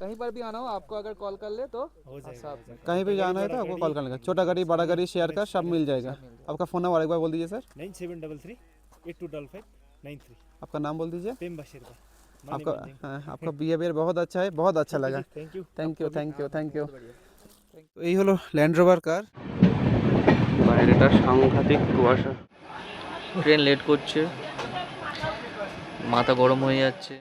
कहीं पर भी आना हो आपको अगर कॉल कर ले तो हो जाएगा हो जाएगा। कहीं भी छोटा गाड़ी जाना है तो बड़ा आपको गाड़ी कॉल करने का, छोटा गाड़ी बड़ा गाड़ी शेयर का सब मिल जाएगा। सब मिल जाएगा। आपका फ़ोन नंबर एक बार बोल दीजिए सर। 9733 8255 93। आपका नाम बोल दीजिए। पेम्बा शेरपा माने आपका माने। हाँ, आपका बिहेवियर बहुत अच्छा है, बहुत अच्छा ठीक है लगा। जी, थैंक यू। থ্যাংক ইউ आपको भी। Thank you thank you. बहुत बढ़िया। তো এই হলো ল্যান্ড রোভার কার। বাইরেটা সাংঘাতিক কুয়াশা, ট্রেন লেট করছে, মাথা গরম হয়ে যাচ্ছে।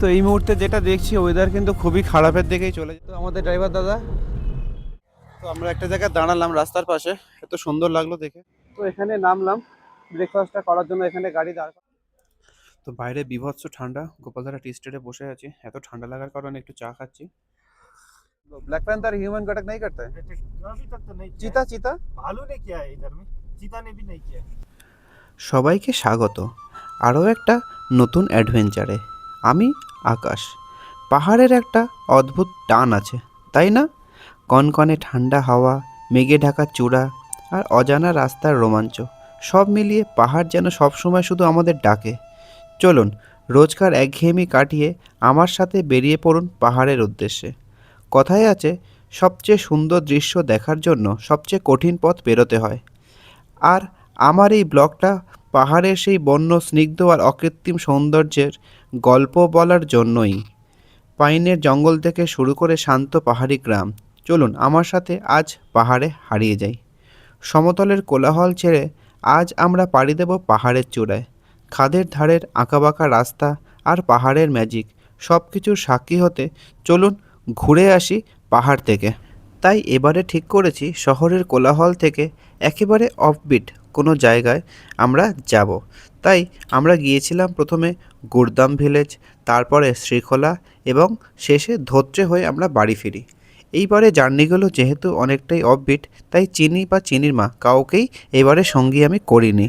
তো এই মুহূর্তে যেটা দেখছি ওয়েদার কিন্তু খুবই খারাপের দিকেই চলে যায়। তো আমাদের ড্রাইভার দাদা, তো আমরা একটা জায়গায় দাঁড়ালাম রাস্তার পাশে, এত সুন্দর লাগলো দেখে। তো এখানে নামলাম ব্রেকফাস্টটা করার জন্য, এখানে গাড়ি দাঁড়। তো বাইরে বিভৎস ঠান্ডা, গোপালধারা টি স্টেটে বসে আছি, এত ঠান্ডা লাগার কারণে একটু চা খাচ্ছি। ब्लैक पैंथर ह्यूमन अटैक नहीं करता है? अभी तक तो नहीं किया चीता चीता भालू ने किया है इधर में, चीता ने भी नहीं किया। সবাইকে স্বাগত আরও একটা নতুন অ্যাডভেঞ্চারে। আমি আকাশ। পাহাড়ের একটা অদ্ভুত টান আছে, তাই না? কনকনে ঠান্ডা হাওয়া, মেঘে ঢাকা চূড়া আর অজানা রাস্তার রোমাঞ্চ, সব মিলিয়ে পাহাড় যেন সবসময় শুধু আমাদের ডাকে। চলুন রোজকার একঘেয়েমি কাটিয়ে আমার সাথে বেরিয়ে পড়ুন পাহাড়ের উদ্দেশ্যে। কথায় আছে, সবচেয়ে সুন্দর দৃশ্য দেখার জন্য সবচেয়ে কঠিন পথ পেরোতে হয়। আর আমার এই ব্লগটা পাহাড়ের সেই বন্য স্নিগ্ধ আর অকৃত্রিম সৌন্দর্যের গল্প বলার জন্যই। পাইনের জঙ্গল থেকে শুরু করে শান্ত পাহাড়ি গ্রাম, চলুন আমার সাথে আজ পাহাড়ে হারিয়ে যাই। সমতলের কোলাহল ছেড়ে আজ আমরা পাড়ি দেব পাহাড়ের চূড়ায়। খাদের ধারের আঁকাবাঁকা রাস্তা আর পাহাড়ের ম্যাজিক সব কিছুর সাক্ষী হতে চলুন ঘুরে আসি পাহাড় থেকে। তাই এবারে ঠিক করেছি শহরের কোলাহল থেকে একেবারে অফবিট কোনো জায়গায় আমরা যাব। তাই আমরা গিয়েছিলাম প্রথমে গুরদাম ভিলেজ, তারপরে শ্রীখোলা এবং শেষে ধোত্রে হয়ে আমরা বাড়ি ফিরি। এইবারে জার্নিগুলো যেহেতু অনেকটাই অফবিট, তাই চিনি বা চিনির মা কাউকেই এবারে সঙ্গী আমি করিনি।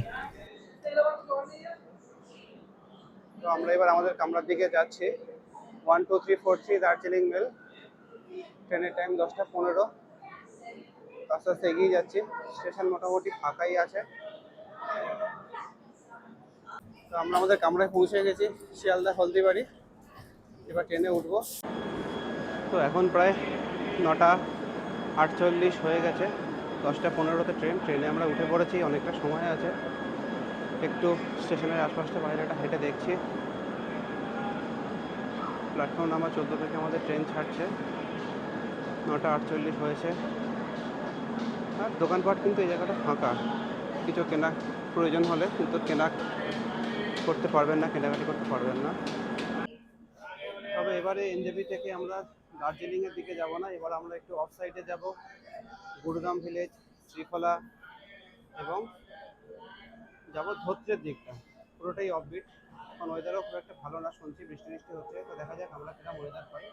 তো আমরা এবার আমাদের কামরার দিকে যাচ্ছি। 12343 দার্জিলিং মেল, ট্রেনের টাইম 10টা 15। আস্তে আস্তে এগিয়ে যাচ্ছি, স্টেশন মোটামুটি ফাঁকাই আছে। তো আমরা আমাদের কামরায় পৌঁছে গেছি, শিয়ালদা হলদিবাড়ি। এবার ট্রেনে উঠবো। তো এখন প্রায় 9টা 48 হয়ে গেছে, 10টা 15তে ট্রেনে আমরা উঠে পড়েছি। অনেকটা সময় আছে, একটু স্টেশনের আশপাশটা বাইরেটা হেঁটে দেখছি। প্ল্যাটফর্ম নাম্বার 14 থেকে আমাদের ট্রেন ছাড়ছে, 9টা 48 হয়েছে। আর দোকানপাট কিন্তু এই জায়গাটা ফাঁকা, কিছু কেনা প্রয়োজন হলে কিন্তু কেনা করতে পারবেন না, কেনাকাটি করতে পারবেন না। তবে এবারে এনজেপি থেকে আমরা দার্জিলিংয়ের দিকে যাব না, এবার আমরা একটু অফ সাইডে যাব, গুরগাম ভিলেজ, শ্রীখোলা এবং যাব ধোত্রের দিকটা। পুরোটাই অফবিট, কারণ ওয়েদারও খুব একটা ভালো না, শুনছি বৃষ্টি হচ্ছে। তো দেখা যাক আমরা কিরকম ওয়েদার পাই।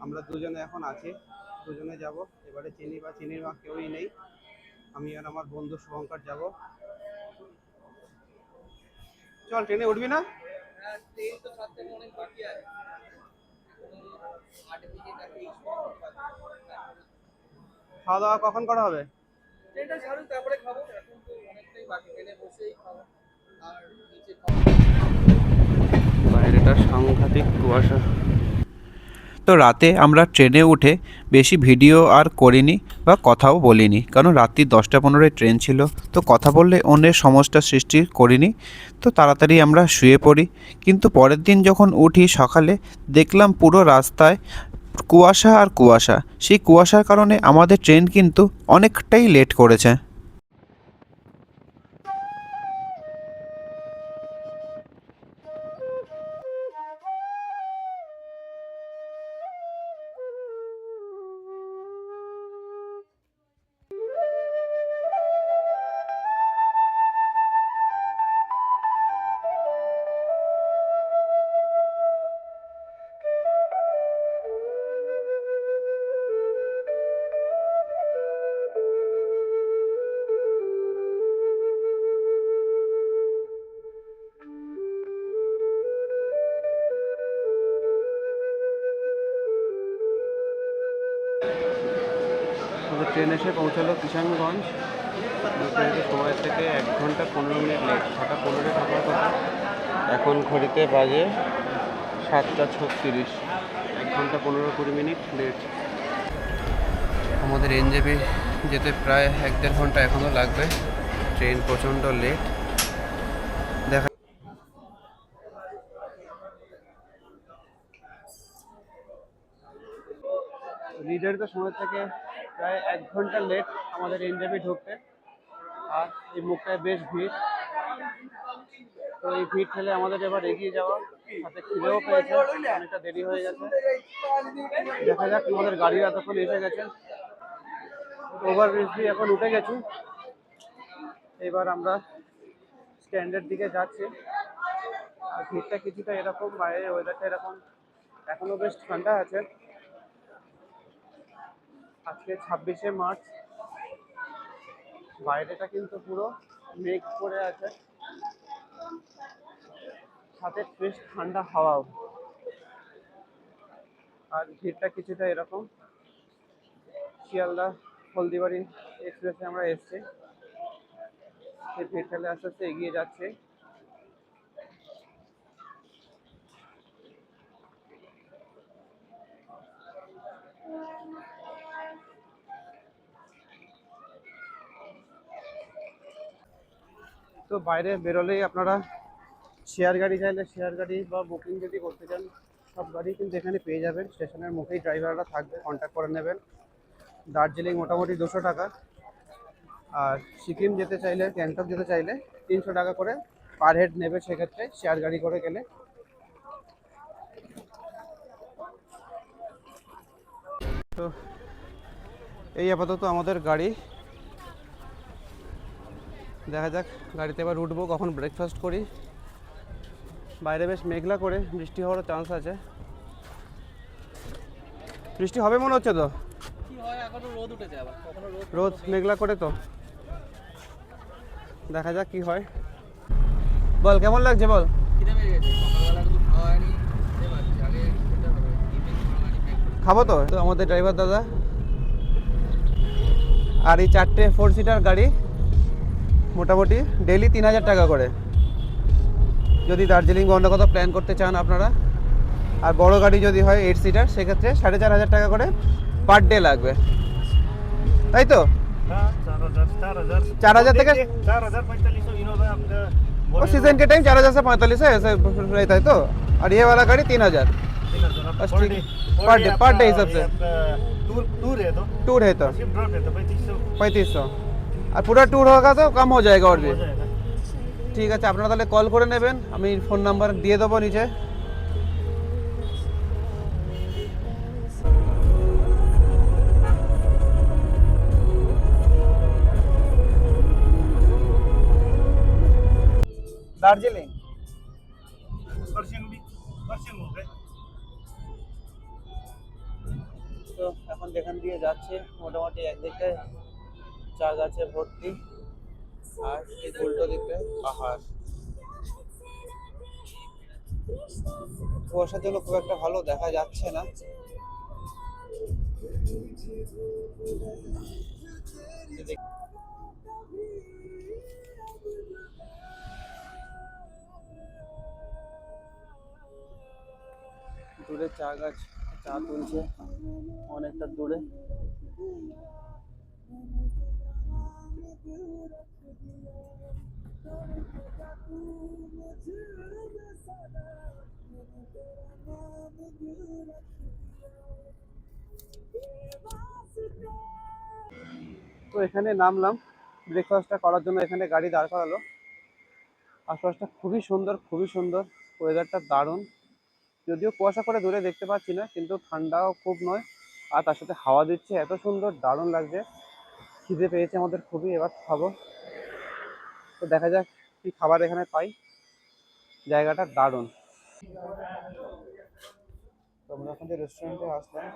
আমরা দুজনে এখন আছি, দুজনে যাব। এবারে চিনি বা চিনির মা কেউই নেই, আমি আর আমার বন্ধু শুভঙ্কর যাব। চল ট্রেনে উঠবি না? খাওয়া দাওয়া কখন করা হবে? বাইরেটা সাংঘাতিক কুয়াশা। তো রাতে আমরা ট্রেনে উঠে বেশি ভিডিও আর করিনি বা কথাও বলিনি, কারণ রাত্রি 10টা 15 ট্রেন ছিল। তো কথা বললে অন্যের সমস্যার সৃষ্টি করিনি, তো তাড়াতাড়ি আমরা শুয়ে পড়ি। কিন্তু পরের দিন যখন উঠি সকালে, দেখলাম পুরো রাস্তায় কুয়াশা আর কুয়াশা। সেই কুয়াশার কারণে আমাদের ট্রেন কিন্তু অনেকটাই লেট করেছে। আমাদের ট্রেন এসে পৌঁছালো কিষানগঞ্জ। ট্রেনের সময় থেকে 1 ঘন্টা 15 মিনিট লেট, 6টা 15 থাকার কথা, এখন ঘড়িতে বাজে 7টা 36। 1 ঘন্টা 15-20 মিনিট লেট। আমাদের এনজেপি যেতে প্রায় 1-1.5 ঘন্টা এখনও লাগবে। ট্রেন প্রচণ্ড লেট। দেখা নির্ধারিত সময় থেকে প্রায় 1 ঘন্টা লেট আমাদের এনজেপি ঢুকতে। আর এই মুখটায় বেশ ভিড়। তো এই ভিড় ঠেলে আমাদের এবার এগিয়ে যাওয়া, সাথে খিদেও পেয়েছে, অনেকটা দেরি হয়ে গেছে। দেখা যাক, আমাদের গাড়ি এতক্ষণ এসে গেছে, ওভারব্রিজ দিয়ে এখন উঠে গেছি। এবার আমরা স্ট্যান্ডের দিকে যাচ্ছি। আর ভিড়টা কিছুটা এরকম, বাইরের ওয়েদারটা এরকম, এখনো বেশ ঠান্ডা আছে। আজকে 26শে মার্চ, বাইরেটা কিন্তু পুরো মেঘ করে আছে, সাথে বেশ ঠান্ডা হাওয়াও। আর ভিড়টা কিছুটা এরকম। শিয়ালদা হলদিবাড়ি এক্সপ্রেসে আমরা এসছি, সেই ভিড় ঠেলে আস্তে আস্তে এগিয়ে যাচ্ছে। তো বাইরে বেরোলেই আপনারা শেয়ার গাড়ি চাইলে শেয়ার গাড়ি বা বুকিং যদি করতে চান, সব গাড়ি কিন্তু এখানে পেয়ে যাবেন। স্টেশনের মুখেই ড্রাইভাররা থাকবে, কন্ট্যাক্ট করে নেবেন। দার্জিলিং মোটামুটি 200 টাকা, আর সিকিম যেতে চাইলে, গ্যাংটক যেতে চাইলে 300 টাকা করে পার হেড নেবে, সেক্ষেত্রে শেয়ার গাড়ি করে গেলে। তো এই আপাতত আমাদের গাড়ি। দেখা যাক গাড়িতে এবার উঠবো, কখন ব্রেকফাস্ট করি। বাইরে বেশ মেঘলা করে, বৃষ্টি হওয়ারও চান্স আছে। বৃষ্টি হবে মনে হচ্ছে তো, কি হয় এখনো রোদ উঠেছে, আবার কখনো রোদ মেঘলা করে তো। দেখা যাক কি হয়। বল কেমন লাগছে বল। খিদে পেয়ে গেছে, সকালবেলা কিছু খাওয়া হয়নি, খেতে পাচ্ছি, আগে খেতে হবে, টিফিন খাওয়া হয়নি, পেট ভরে। খাবো তো। তো আমাদের ড্রাইভার দাদা। আর এই 4টে 4 সিটার গাড়ি মোটামুটি ডেইলি 3000 টাকা করে, যদি দার্জিলিং বা অন্য কোথাও প্ল্যান করতে চান আপনারা। আর বড় গাড়ি যদি হয় 8 সিটার, সেক্ষেত্রে 4500 টাকা করে পার ডে লাগবে, তাই তো? हाँ 4000 4000 থেকে 4000-4500 इनोवा आपका वो सीजन के टाइम 4000 से 45 है ऐसे रहता है। तो और ये वाला गाड़ी 3000 बस ठीक है। पर डे हिसाब से टूर है तो टूर है तो शिप ड्रॉप है तो 3500। আর পুরো ট্যুর होगा तो कम हो जाएगा और भी। हो जाएगा। ঠিক আছে, আপনারা তাহলে কল করে নেবেন, আমি ফোন নাম্বার দিয়ে দেবো নিচে। দার্জিলিং पर्शियन हो गए। তো এখন যেখান দিয়ে যাচ্ছে মোটামুটি একদিকে চা গাছে ভর্তি, আর ঠিক উল্টো দিকে পাহাড়। কুয়াশার জন্য খুব একটা ভালো দেখা যাচ্ছে না। দূরে চা গাছ, চা তুলছে অনেকটা দূরে। তো এখানে নামলাম, ব্রেকফাস্টটা করার জন্য এখানে গাড়ি দাঁড় করালো। আশপাশটা খুবই সুন্দর, খুবই সুন্দর, ওয়েদারটা দারুণ। যদিও কুয়াশা করে দূরে দেখতে পাচ্ছি না, কিন্তু ঠান্ডাও খুব নয়, আর তার সাথে হাওয়া দিচ্ছে, এত সুন্দর, দারুণ লাগছে। খিদে পেয়েছে আমাদের খুবই, এবার খাবো। তো দেখা যাক কি খাবার এখানে পাই। জায়গাটা দারুণ। তো আমরা এখন যে রেস্টুরেন্টে আসলাম,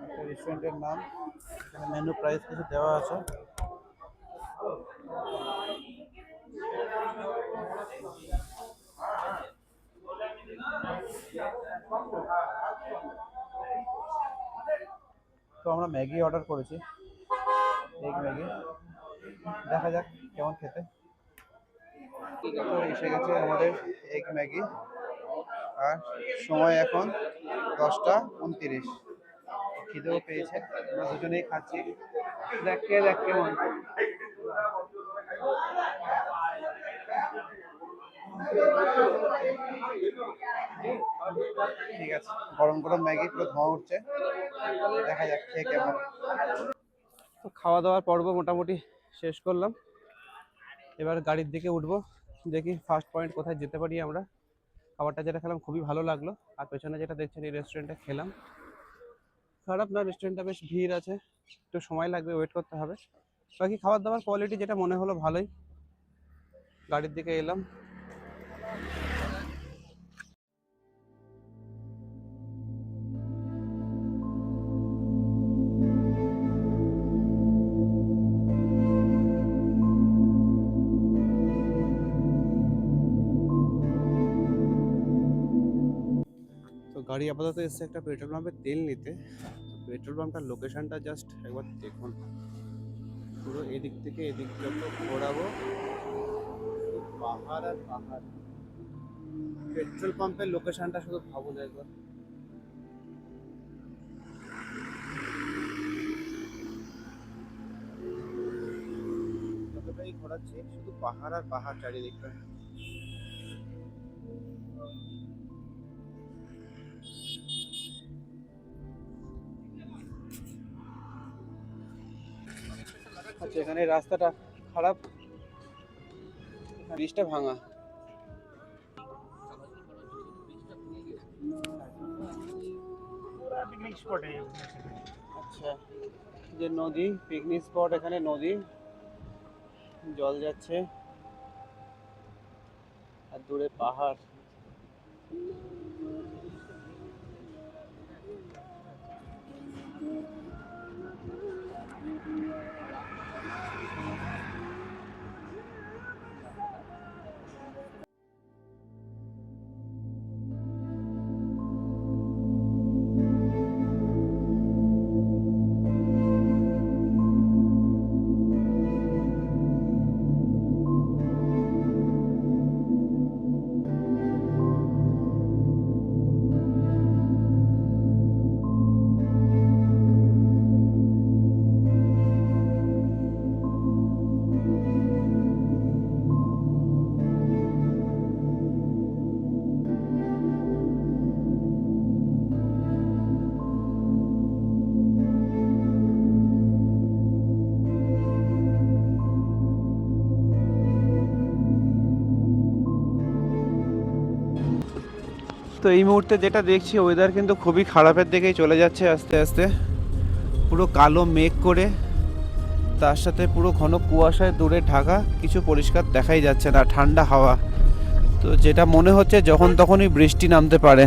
একটা রেস্টুরেন্টের নাম, এখানে মেনু প্রাইস কিছু দেওয়া আছে। তো আমরা ম্যাগি অর্ডার করেছি, এগ ম্যাগি। দেখা যাক কেমন খেতে। তো এসে গেছে আমাদের এগ ম্যাগি, আর সময় এখন 10:29। খিদেও পেয়েছে, আমরা দুজনেই খাচ্ছি। দেখ কেমন। ঠিক আছে, গরম গরম ম্যাগি, পুরো ধোঁয়া উঠছে, দেখা যাক খেয়ে কেমন। তো খাওয়া দাওয়ার পর্ব মোটামুটি শেষ করলাম, এবার গাড়ির দিকে উঠবো, দেখি ফার্স্ট পয়েন্ট কোথায় যেতে পারি আমরা। খাবারটা যেটা খেলাম খুবই ভালো লাগলো, আর পেছনে যেটা দেখছেন এই রেস্টুরেন্টে খেলাম, খারাপ না, রেস্টুরেন্টটা বেশ ভিড় আছে, একটু সময় লাগবে, ওয়েট করতে হবে। বাকি খাবার দাবার কোয়ালিটি যেটা মনে হলো ভালোই। গাড়ির দিকে এলাম। তো গাড়ি আপাতত এসছে একটা পেট্রোল পাম্পে তেল নিতে। পেট্রোল পাম্পটার লোকেশনটা জাস্ট একবার দেখুন, পুরো এদিক থেকে এদিক যত ঘোরাবো পাহাড় আর পাহাড়। পেট্রোল পাম্পের লোকেশনটা শুধু ভাবুন একবার। যতটাই ঘোরাচ্ছি শুধু পাহাড় আর পাহাড় চারিদিকটা। আচ্ছা, এখানে রাস্তাটা খারাপ, ব্রিজটা ভাঙা। पिकनिक स्पॉट है ये। আচ্ছা, যে নদী, পিকনিক স্পট, এখানে নদী, জল যাচ্ছে আর দূরে পাহাড়। তো এই মুহূর্তে যেটা দেখছি ওয়েদার কিন্তু খুবই খারাপের দিকেই চলে যাচ্ছে আস্তে আস্তে। পুরো কালো মেঘ করে, তার সাথে পুরো ঘন কুয়াশায় দূরে ঢাকা, কিছু পরিষ্কার দেখাই যাচ্ছে না, ঠান্ডা হাওয়া। তো যেটা মনে হচ্ছে যখন তখনই বৃষ্টি নামতে পারে।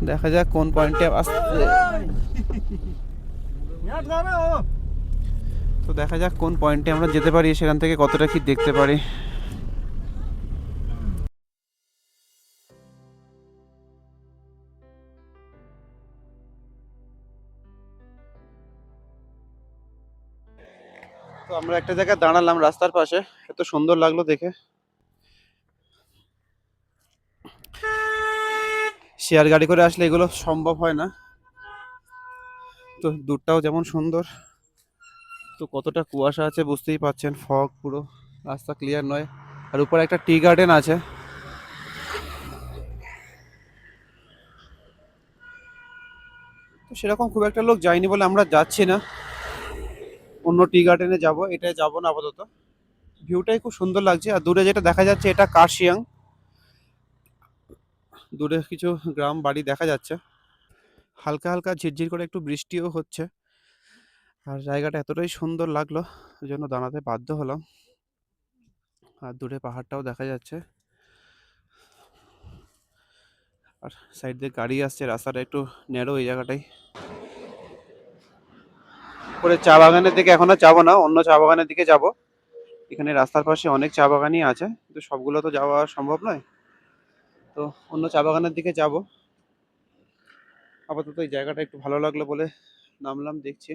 দেখা যাক কোন পয়েন্টে আসতে। তো দেখা যাক কোন পয়েন্টে আমরা যেতে পারি, সেখান থেকে কতটা কি দেখতে পারি। তো আমরা একটা জায়গায় দাঁড়ালাম রাস্তার পাশে, এত সুন্দর লাগলো দেখে। শেয়ার গাড়ি করে আসলে এগুলো সম্ভব হয় না। তো দূরটাও যেমন সুন্দর, তো কতটা কুয়াশা আছে বুঝতেই পাচ্ছেন, ফগ পুরো, রাস্তা ক্লিয়ার নয়। আর উপরে একটা টি গার্ডেন আছে। তো সেরকম খুব একটা লোক যায়নি বলে আমরা যাচ্ছি না, অন্য টি গার্ডেনে যাব, এটাই যাব না আপাতত। ভিউটাই খুব সুন্দর লাগছে। আর দূরে যেটা দেখা যাচ্ছে এটা কার্শিয়াং, দূরে কিছু গ্রাম বাড়ি দেখা যাচ্ছে, হালকা হালকা ঝিরঝির করে একটু বৃষ্টিও হচ্ছে। আর জায়গাটা এতটাই সুন্দর লাগলো, ওই জন্য দাঁড়াতে বাধ্য হলাম। আর দূরে পাহাড়টাও দেখা যাচ্ছে, আর সাইড দিয়ে গাড়ি আসছে, রাস্তাটা একটু ন্যারো এই জায়গাটাই। পরে চা বাগানের দিকে এখনো যাবো না, অন্য চা বাগানের দিকে যাব। এখানে রাস্তার পাশে অনেক চা বাগানই আছে, কিন্তু সবগুলো তো যাওয়া সম্ভব নয়। তো অন্য চা বাগানের দিকে যাব। আপাতত এই জায়গাটা একটু ভালো লাগলো বলে নামলাম, দেখছি।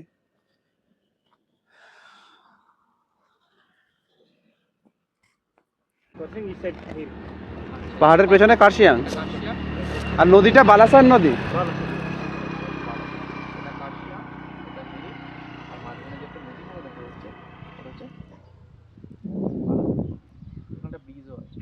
পাহাড়ের পেছনে কার্শিয়াং। আর নদীটা বালাসন নদী। ভালো। এটা কার্শিয়াং, এটা মিরিক, আর মাঝখানে যে একটা নদী মনে দেখা যাচ্ছে ওটা হচ্ছে ওখানে একটা ব্রিজও আছে।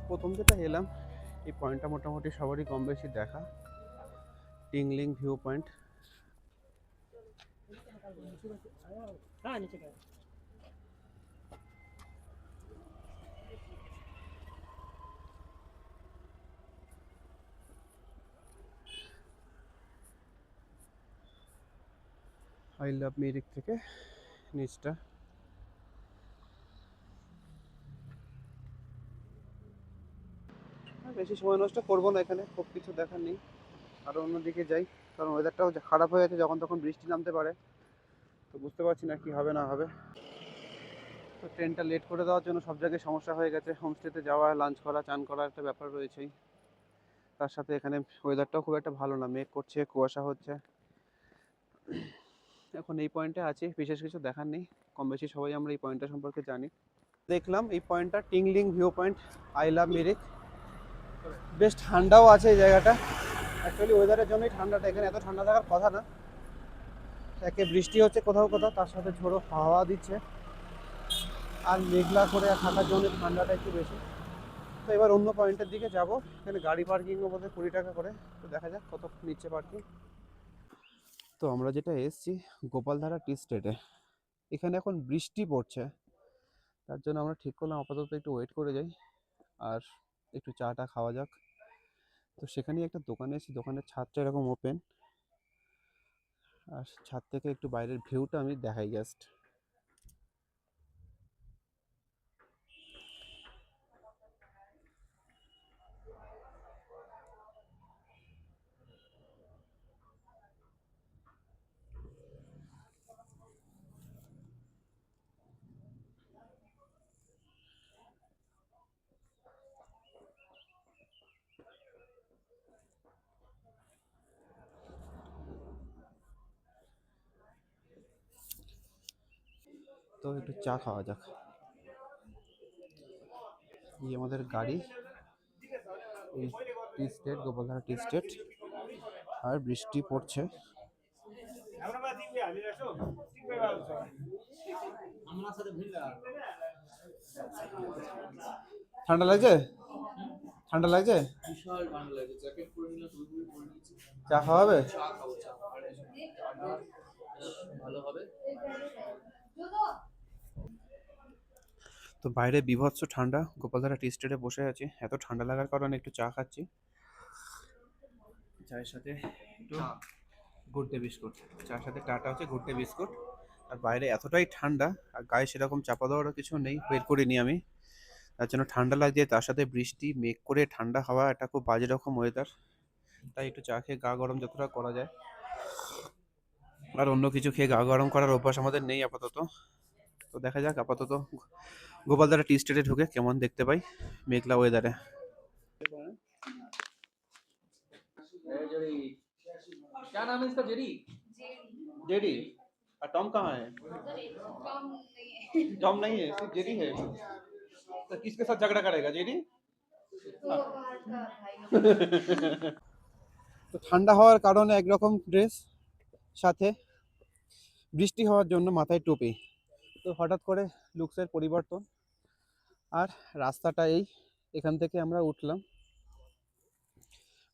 প্রথম যেটা এলাম এই পয়েন্টটা মোটামুটি সবারই কম বেশি দেখা, tingling view point. I love Mirik থেকে নিচটা। বেশি সময় নষ্ট করবো না, এখানে খুব কিছু দেখার নেই, আরও অন্যদিকে যাই, কারণ ওয়েদারটাও খারাপ হয়ে গেছে, যখন তখন বৃষ্টি নামতে পারে, তো বুঝতে পারছি না কি হবে না হবে। তো ট্রেনটা লেট করে দেওয়ার জন্য সব জায়গায় সমস্যা হয়ে গেছে, হোমস্টেতে যাওয়া, লাঞ্চ করা, চান করা একটা ব্যাপার রয়েছেই। তার সাথে এখানে ওয়েদারটাও খুব একটা ভালো না, মেঘ করছে, কুয়াশা হচ্ছে। এখন এই পয়েন্টে আছি, বিশেষ কিছু দেখার নেই, কম বেশি সবাই আমরা এই পয়েন্টটা সম্পর্কে জানি। দেখলাম এই পয়েন্টটা tingling view point, I love Mirik. বেশ ঠান্ডাও আছে এই জায়গাটা, অ্যাকচুয়ালি ওয়েদারের জন্যই ঠান্ডাটা, এখানে এত ঠান্ডা থাকার কথা না। একে বৃষ্টি হচ্ছে কোথাও কোথাও, তার সাথে ঝোড়ো হাওয়া দিচ্ছে, আর মেঘলা করে থাকার জন্য ঠান্ডাটা একটু বেশি। তো এবার অন্য পয়েন্টের দিকে যাব, এখানে গাড়ি পার্কিংও বোধহয় 20 টাকা করে, তো দেখা যাক কত নিচ্ছে পার্কিং। তো আমরা যেটা এসছি গোপালধারা টি স্টেটে, এখানে এখন বৃষ্টি পড়ছে, তার জন্য আমরা ঠিক করলাম আপাতত একটু ওয়েট করে যাই আর একটু চাটা খাওয়া যাক। তো সেখানেই একটা দোকানে এসেছি, দোকানের ছাদটা এরকম ওপেন, আর ছাদ থেকে একটু বাইরের ভিউটা আমি দেখাই জাস্ট। তো একটু চা খাওয়া যাক। এই আমাদের গাড়ি, এই টি স্টেট, গোপালধারা টি স্টেট, আর বৃষ্টি পড়ছে। ঠান্ডা লাগছে, ঠান্ডা লাগছে, বিশাল ঠান্ডা লাগছে, জ্যাকেট পরে নিলাম, টুপি টুপি পরে নিয়েছি। চা খাওয়াবে? চা খাবো, চা চাটা ভালো হবে। তো বাইরে বীভৎস ঠান্ডা, গোপালধারা টি স্টেটে বসে আছি, এত ঠান্ডা লাগার কারণে একটু চা খাচ্ছি, চায়ের সাথে একটু গুড ডে বিস্কুট, চার সাথে টাটা হচ্ছে গুড ডে বিস্কুট। আর বাইরে এতটাই ঠান্ডা, আর গায়ে সেরকম চাপা দেওয়ারও কিছু নেই, বের করিনি আমি, তার জন্য ঠান্ডা লাগছে, তার সাথে বৃষ্টি, মেঘ করে ঠান্ডা হাওয়া, এটা খুব বাজে রকম ওয়েদার, তাই একটু চা খেয়ে গা গরম যতটা করা যায়। আর অন্য কিছু খেয়ে গা গরম করার অভ্যাস আমাদের নেই আপাতত। তো দেখা যাক আপাতত গোপালধারা টি স্টেটে ঢুকে কেমন দেখতে পাই মেঘলা ওয়েদারে। जेरी, क्या नाम है इसका? जेरी। जेडी। और टॉम कहाँ है? टॉम नहीं है, सिर्फ जेडी है। तो किसके साथ झगड़ा करेगा जेडी? তো ঠান্ডা হওয়ার কারণে একরকম ড্রেস, সাথে বৃষ্টি হওয়ার জন্য মাথায় টুপি, তো হঠাৎ করে লুকসের পরিবর্তন। আর রাস্তাটা এই, এখান থেকে আমরা উঠলাম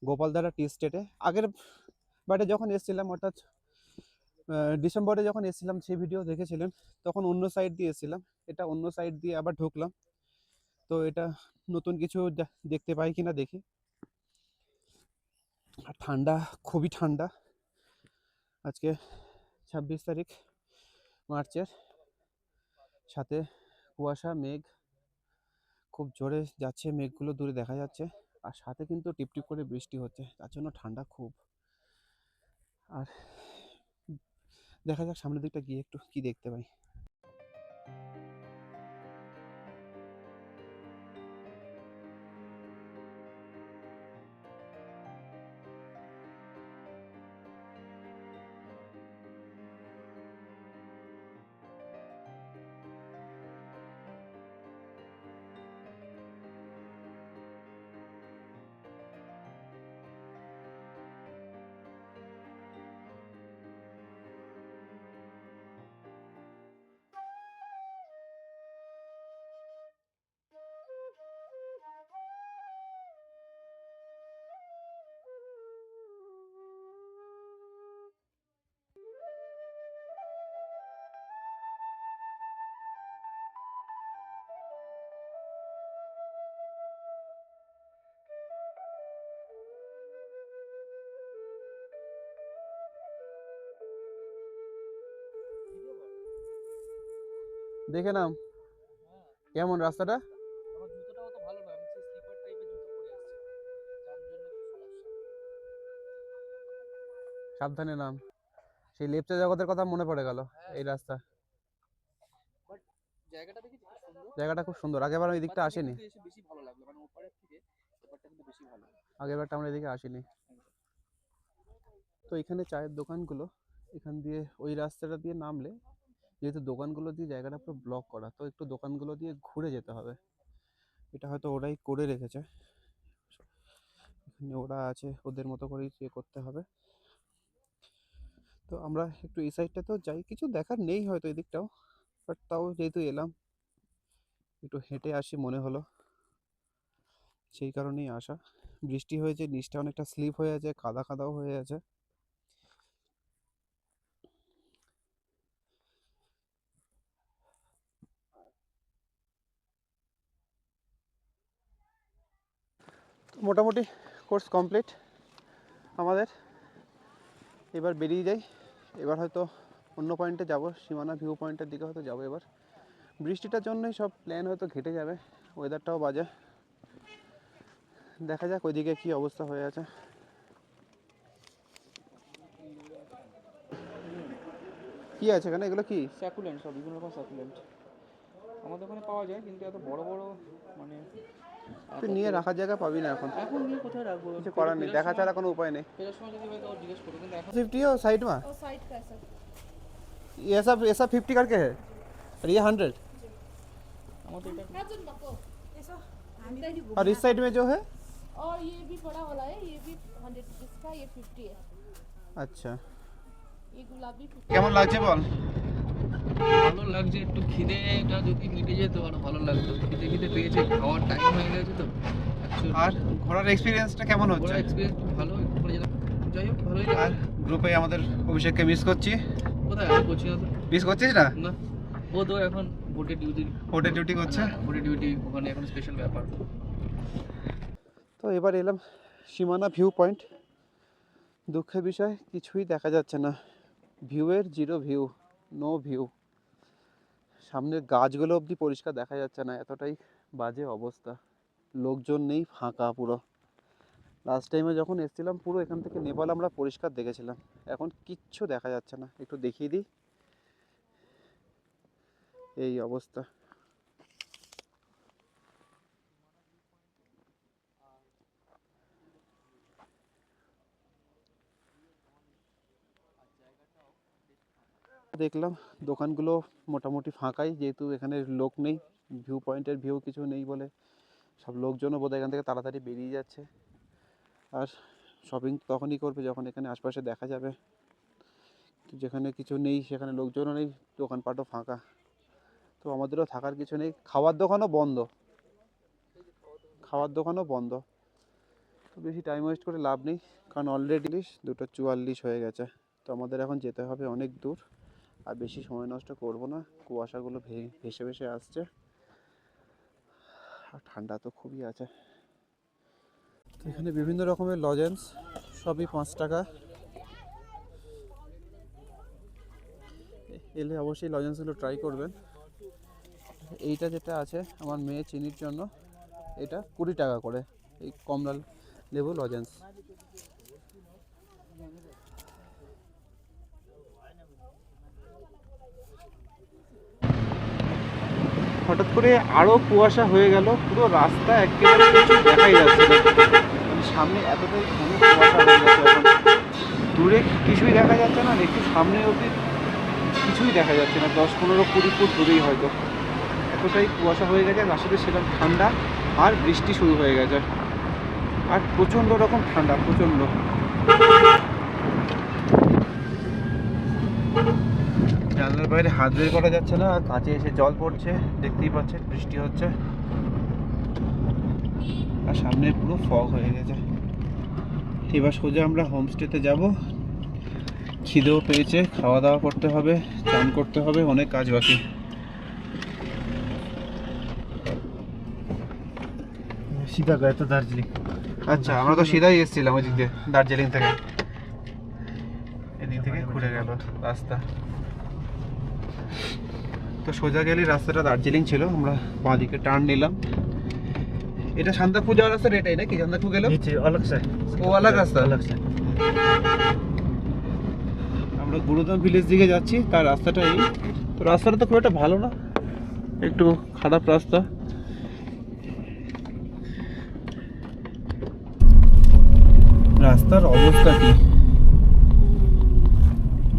গোপালধারা টি স্টেটে। আগের বারে যখন এসেছিলাম, অর্থাৎ ডিসেম্বরে যখন এসেছিলাম, সেই ভিডিও দেখেছিলেন, তখন অন্য সাইড দিয়ে এসেছিলাম, এটা অন্য সাইড দিয়ে আবার ঢুকলাম। তো এটা নতুন কিছু দেখতে পাই কিনা দেখি। আর ঠান্ডা, খুবই ঠান্ডা। আজকে 26 তারিখ মার্চের, সাথে কুয়াশা, মেঘ খুব জোরে যাচ্ছে, মেঘগুলো দূরে দেখা যাচ্ছে, আর সাথে কিন্তু টিপটিপ করে বৃষ্টি হচ্ছে, তার জন্য ঠান্ডা খুব। আর দেখা যাক সামনের দিকটা গিয়ে একটু কি দেখতে পাই। দেখে নাম কেমন রাস্তাটা। আমার জুতোটাও তো ভালো না, আমি সেই স্লিপার টাইপের জুতো পরে আসছি, যার জন্য একটু সমস্যা। সাবধানে নাম। সেই লেপচা জগতের কথা মনে পড়ে গেল। এই রাস্তা, বাট জায়গাটা দেখি খুব সুন্দর। জায়গাটা খুব সুন্দর। আগেবার আমি এই দিকটা আসিনি, এসে বেশি ভালো লাগলো, মানে ওপারের থেকে এপারটা কিন্তু বেশি ভালো। আগেরবারটা আমরা এদিকে আসিনি। তো এখানে চায়ের দোকানগুলো, এখান দিয়ে ওই রাস্তাটা দিয়ে নামলে, যেহেতু দোকানগুলো দিয়ে জায়গাটা পুরো ব্লক করা, তো একটু দোকানগুলো দিয়ে ঘুরে যেতে হবে। এটা হয়তো ওরাই করে রেখেছে, এখানে ওরা আছে, ওদের মতো করেই ইয়ে করতে হবে। তো আমরা একটু এই সাইডটাতেও যাই, কিছু দেখার নেই হয়তো এই দিকটাও, বাট তাও যেহেতু এলাম একটু হেঁটে আসি মনে হলো, সেই কারণেই আসা। বৃষ্টি হয়েছে, নিচটা অনেকটা স্লিপ হয়ে আছে, কাদা কাদাও হয়ে আছে। তো মোটামুটি কোর্স কমপ্লিট আমাদের। এবার বেরিয়ে যাই। এবার হয়তো অন্য পয়েন্টে যাব, সীমানা ভিউ পয়েন্টের দিকে হয়তো যাবো এবার। বৃষ্টিটার জন্যই সব প্ল্যান হয়তো ঘেটে যাবে, ওয়েদারটাও বাজে। দেখা যাক ওইদিকে কী অবস্থা হয়ে আছে। কি আছে এখানে, এগুলো কি? স্যাকুলেন্ট, সব বিভিন্ন রকম স্যাকুলেন্ট আমাদের ওখানে পাওয়া যায়, কিন্তু এত বড় বড় মানে তুই নিয়ে রাখার জায়গা পাবি না এখন, এখন নিয়ে কোথায় রাখবো, কিছু করার নেই, দেখা ছাড়া কোনো উপায় নেই। ফেরার সময় যদি হয়তো জিজ্ঞেস করবো, কিন্তু এখন 50 हो साइड में, और साइड का है सर। ये सब 50 करके है और ये 100, আমাদের এটা राजन बको ऐसा हमदा ही और इस साइड में जो है। और ये भी बड़ा वाला है, ये भी 100 रुपीस का, ये 50 है। अच्छा, ये गुलाबी 50। কেমন লাগছে বল? ভালো লাগছে, একটু খিদেটা যদি মিটে যেত আরো ভালো লাগতো। খিদে খিদে পেয়েছে, খাওয়ার টাইম হয়ে গেছে তো। আর ঘোরার এক্সপিরিয়েন্সটা কেমন হচ্ছে? এক্সপিরিয়েন্স খুব ভালো, একটু পরে যেতাম। যাই হোক, ভালোই আর লাগছে। গ্রুপে আমাদের অভিষেককে মিস করছি। কোথায় আমি করছি না তো। মিস করছিস না? না, ও তো এখন ভোটের ডিউটি, হোটেল ডিউটি করছে। ভোটের ডিউটি ওখানে এখন স্পেশাল ব্যাপার। তো এবার এলাম সীমানা ভিউ পয়েন্ট। দুঃখের বিষয় কিছুই দেখা যাচ্ছে না, ভিউয়ের জিরো ভিউ, নো ভিউ। সামনের গাছগুলো অবধি পরিষ্কার দেখা যাচ্ছে না, এতটাই বাজে অবস্থা। লোকজন নেই, ফাঁকা পুরো। লাস্ট টাইমে যখন এসেছিলাম পুরো এখান থেকে নেপাল আমরা পরিষ্কার দেখেছিলাম, এখন কিচ্ছু দেখা যাচ্ছে না। একটু দেখিয়ে দিই, এই অবস্থা। দেখলাম দোকানগুলো মোটামুটি ফাঁকাই, যেহেতু এখানে লোক নেই, ভিউ পয়েন্টের ভিউ কিছু নেই বলে সব লোকজনও বোধহয় এখান থেকে তাড়াতাড়ি বেরিয়ে যাচ্ছে। আর শপিং তখনই করবে যখন এখানে আশপাশে দেখা যাবে, যেখানে কিছু নেই সেখানে লোকজনও নেই, দোকানপাটও ফাঁকা। তো আমাদেরও থাকার কিছু নেই, খাওয়ার দোকানও বন্ধ, তো বেশি টাইম ওয়েস্ট করে লাভ নেই, কারণ অলরেডি 2:44 হয়ে গেছে। তো আমাদের এখন যেতে হবে অনেক দূর, আর বেশি সময় নষ্ট করব না। কুয়াশাগুলো ভেসে ভেসে আসছে, আর ঠান্ডা তো খুবই আছে। তো এখানে বিভিন্ন রকমের লজেন্স, সবই 5 টাকা। এলে অবশ্যই লজেন্সগুলো ট্রাই করবেন। এইটা যেটা আছে আমার মেয়ে চিনির জন্য, এটা 20 টাকা করে, এই কমলা লেবু লজেন্স। হঠাৎ করে আরও কুয়াশা হয়ে গেল, পুরো রাস্তা একেবারে কিছু দেখাই যাচ্ছে না, মানে সামনে এতটাই ঘন কুয়াশা হয়ে গেছে এখন। দূরে কিছুই দেখা যাচ্ছে না, একটু সামনে অবধি কিছুই দেখা যাচ্ছে না, 10-15-20 ফুট দূরেই হয়তো। এতটাই কুয়াশা হয়ে গেছে, রাস্তাতে সেরকম ঠান্ডা, আর বৃষ্টি শুরু হয়ে গেছে, আর প্রচণ্ড রকম ঠান্ডা, প্রচণ্ড। জানলার বাইরে হাত বের করা যাচ্ছে না, আর কাছে এসে জল পড়ছে, দেখতেই পাচ্ছেন বৃষ্টি হচ্ছে, আর সামনে পুরো ফগ হয়ে গেছে। এবার সোজা আমরা হোমস্টেতে যাব, খিদেও পেয়েছে, খাওয়া দাওয়া করতে হবে, চান করতে হবে, অনেক কাজ বাকি। सीधा गए तो दार्जिलिंग। আচ্ছা, আমরা তো সিধাই এসেছিলাম ওই দিক দিয়ে, দার্জিলিং থেকে, এদিক থেকে ঘুরে গেল রাস্তা। তো সোজা গেলে রাস্তাটা দার্জিলিং ছিল, আমরা বাঁ দিকে টার্ন নিলাম। এটা শান্তাপুর যাওয়ার রাস্তা, এটাই নাকি শান্তাপুর গেল? नीचे अलग से, ও আলাদা রাস্তা। अलग से। আমরা গুরুদাম ভিলেজ দিকে যাচ্ছি, তার রাস্তাটা এই। তো রাস্তাটা তো খুব একটা ভালো না, একটু খারাপ রাস্তা। রাস্তার অবস্থা কি,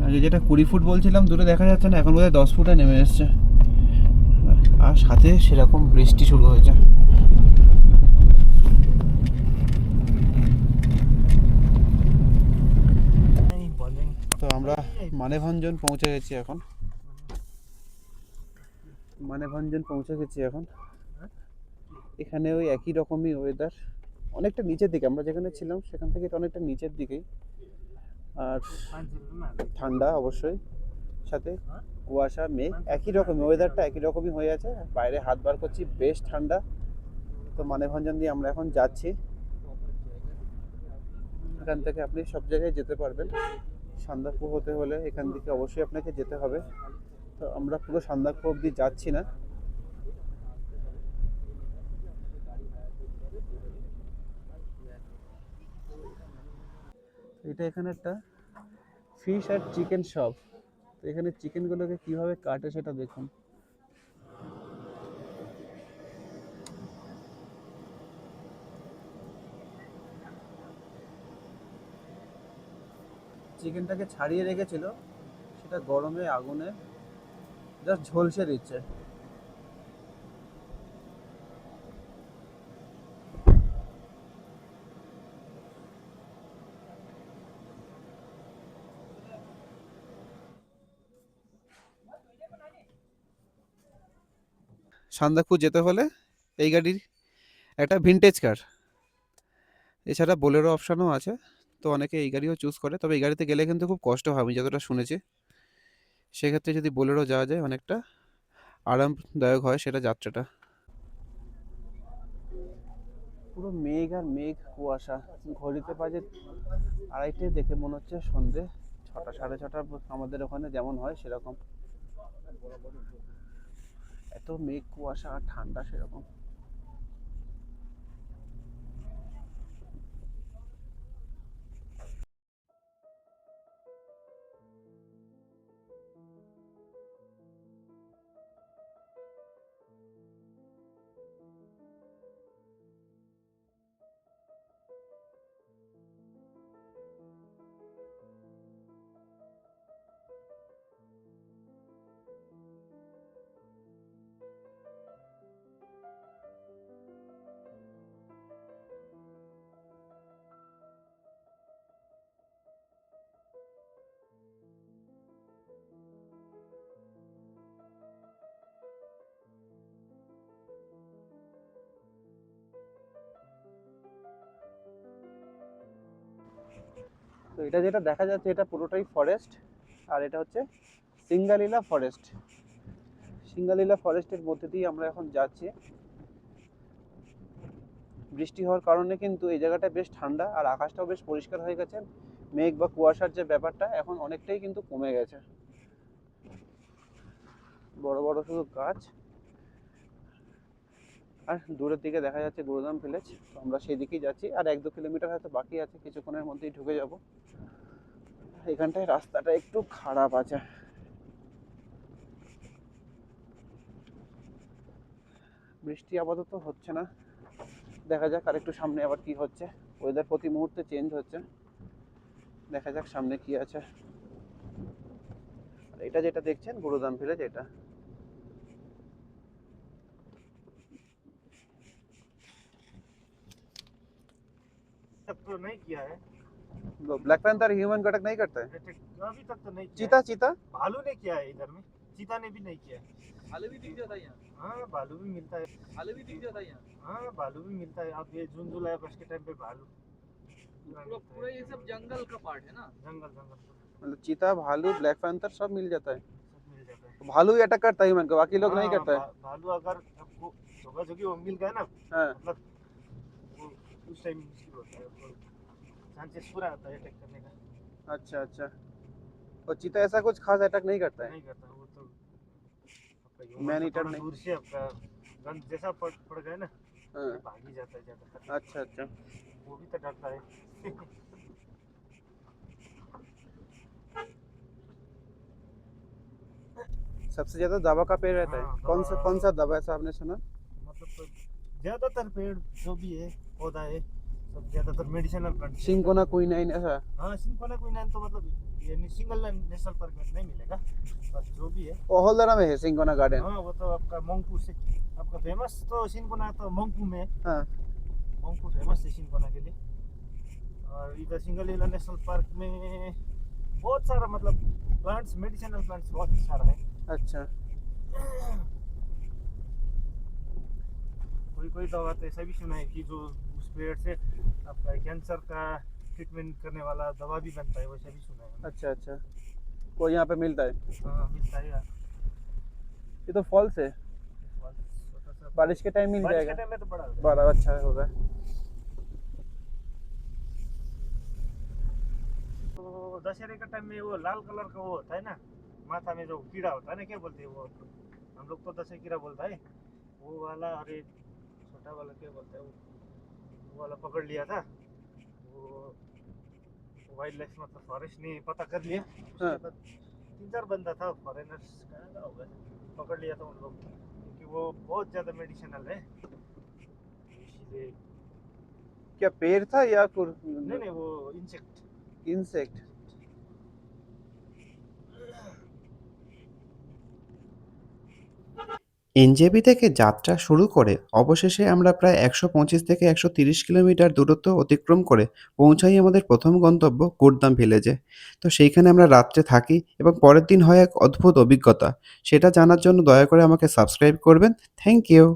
আগে যেটা 20 ফুট বলছিলাম দূরে দেখা যাচ্ছে না, এখন বোধহয় 10 ফুটে নেমে এসছে, আর সাথে সেরকম বৃষ্টি শুরু হয়েছে। তো আমরা মানেভঞ্জন পৌঁছে গেছি এখন, মানেভঞ্জন পৌঁছে গেছি এখন। এখানে ওই একই রকমই ওয়েদার, অনেকটা নিচের দিকে, আমরা যেখানে ছিলাম সেখান থেকে এটা অনেকটা নিচের দিকেই, আর ঠান্ডা অবশ্যই, সাথে কুয়াশা মেঘ, একই রকমই ওয়েদারটা, একই রকমই হয়ে আছে। বাইরে হাত বার করছি, বেশ ঠান্ডা। তো মানেভঞ্জন দিয়ে আমরা এখন যাচ্ছি, এখান থেকে আপনি সব জায়গায় যেতে পারবেন। সান্দাকফু হতে হলে এখান থেকে অবশ্যই আপনাকে যেতে হবে। তো আমরা পুরো সান্দাকফু অবধি যাচ্ছি না, এটা এখানে একটা ফিশ আর চিকেন শপ। তো এখানে চিকেনগুলোকে কিভাবে কাটে সেটা দেখুন। চিকেনটাকে ছাড়িয়ে রেখেছিল, সেটা গরমে আগুনে জাস্ট ঝলসে দিচ্ছে। সান্দাকফু যেতে হলে এই গাড়ির একটা ভিনটেজ কার, এছাড়া বোলেরো অপশানও আছে, তো অনেকে এই গাড়িও চুজ করে। তবে এই গাড়িতে গেলে কিন্তু খুব কষ্ট হয়, আমি যতটা শুনেছি। সেক্ষেত্রে যদি বোলেরো যাওয়া যায়, অনেকটা আরামদায়ক হয় সেটা যাত্রাটা। পুরো মেঘ আর মেঘ, কুয়াশা। ঘড়িতে বাজে 2:30, দেখে মনে হচ্ছে সন্ধে 6টা 6:30 আমাদের ওখানে যেমন হয় সেরকম। এত মেঘ, কুয়াশা আর ঠান্ডা সেরকম। তো এটা যেটা দেখা যাচ্ছে, এটা পুরোটাই ফরেস্ট, আর এটা হচ্ছে সিঙ্গালীলা ফরেস্ট। সিঙ্গালীলা ফরেস্টের মধ্যে দিয়ে আমরা এখন যাচ্ছি। বৃষ্টি হওয়ার কারণে কিন্তু এই জায়গাটা বেশ ঠান্ডা, আর আকাশটাও বেশ পরিষ্কার হয়ে গেছে। মেঘ বা কুয়াশার যে ব্যাপারটা এখন অনেকটাই কিন্তু কমে গেছে। বড় বড় শুধু গাছ, আর দূরের দিকে দেখা যাচ্ছে গুরুদাম ভিলেজ। তো আমরা সেই দিকেই যাচ্ছি, আর 1-2 কিলোমিটার হয়তো বাকি আছে, কিছুক্ষণের মধ্যেই ঢুকে যাব। এখানটায় রাস্তাটা একটু খারাপ আছে। বৃষ্টি আপাতত হচ্ছে না, দেখা যাক আর একটু সামনে আবার কি হচ্ছে। ওয়েদার প্রতি মুহূর্তে চেঞ্জ হচ্ছে, দেখা যাক সামনে কি আছে। আর এটা যেটা দেখছেন গুরুদাম ভিলেজ, এটা तक तो नहीं किया है, ब्लैक पैंथर ह्यूमन अटैक नहीं करता है। अभी तक तो नहीं किया चीता चीता है। भालू ने किया है इधर में, चीता ने भी नहीं किया है। भालू भी दिख जाता है यहाँ, हाँ भालू भी मिलता है, भालू भी दिख जाता है यहाँ। हाँ भालू भी मिलता है। अब ये जून जुलाई अगस्त के टाइम पे भालू पूरा पूरा ये सब जंगल का पार्ट है ना। जंगल जंगल मतलब चीता भालू ब्लैक पैंथर सब मिल जाता है। सब मिल जाता है। भालू ही अटैक करता है ह्यूमन को, बाकी लोग नहीं हाँ, करता है। भालू अगर आपको जगह जगह वो मिल गया ना, हाँ मतलब वो उस टाइम मुश्किल होता है, चांसेस पूरा आता है अटैक करने का। अच्छा अच्छा, और चीता ऐसा कुछ खास अटैक नहीं करता है। नहीं करता वो तो, आपका ह्यूमन मैन तो ईटर थोड़ा नहीं। दूर से आपका गन जैसा पड़ गया ना, हाँ, भाग ही जाता है ज्यादातर। अच्छा अच्छा। वो भी तो डरता है। सबसे ज्यादा दवा का पेड़ रहता है, हाँ, कौन सा दवा ऐसा आपने सुना? मतलब तो ज्यादातर पेड़ जो भी है पौधा है सब ज्यादातर मेडिसिनल प्लांट। सिंकोना क्विनाइन ऐसा? हाँ सिंकोना क्विनाइन तो मतलब ये सिंगल नेशनल पार्क में नहीं मिलेगा, पर जो भी है। ओहलदरा में है सिंकोना गार्डन। हाँ वो तो आपका मंगपू से आपका फेमस तो सिंकोना तो मंगपू में है। हाँ मंगपू फेमस है सिंकोना के लिए। और इधर सिंगलीला नेशनल पार्क में बहुत सारा मतलब प्लांट्स, मेडिसिनल प्लांट्स बहुत सारा है। अच्छा, कोई दवा तो ऐसा भी सुना है कि जो उस पेड़ से आपका कैंसर का ट्रीटमेंट करने वाला दवा भी बनता है, वैसा भी सुना है। अच्छा अच्छा, वो यहाँ पे मिलता है। हाँ मिलता है यार। ये तो फॉल्स है, छोटा सा बारिश के टाइम मिल बारिश के जाएगा। टाइम में तो बड़ा हो जाएगा। बड़ा अच्छा होगा। तो दशहरे का टाइम में वो लाल कलर का वो होता है ना, माथा में जो कीड़ा होता है ना, क्या बोलते हैं वो, हम लोग तो दशहरा कीड़ा बोलता है वो वाला। अरे छोटा वाला क्या बोलते हैं वो वाला पकड़ लिया था वो, वाइल्ड लाइफ मतलब फॉरेस्ट ने पता कर लिया। उसके हाँ। बाद 3-4 बंदा था फॉरेनर्स का होगा, पकड़ लिया था उन लोग, क्योंकि वो बहुत ज़्यादा मेडिसिनल है इसीलिए। क्या पेड़ था या नहीं नहीं वो इंसेक्ट। ইনসেক্ট? এনজেপি থেকে যাত্রা শুরু করে অবশেষে আমরা প্রায় 125 থেকে 130 কিলোমিটার দূরত্ব অতিক্রম করে পৌঁছাই আমাদের প্রথম গন্তব্য গুরদাম ভিলেজে। তো সেইখানে আমরা রাত্রে থাকি এবং পরের দিন হয় এক অদ্ভুত অভিজ্ঞতা। সেটা জানার জন্য দয়া করে আমাকে সাবস্ক্রাইব করবেন। Thank you.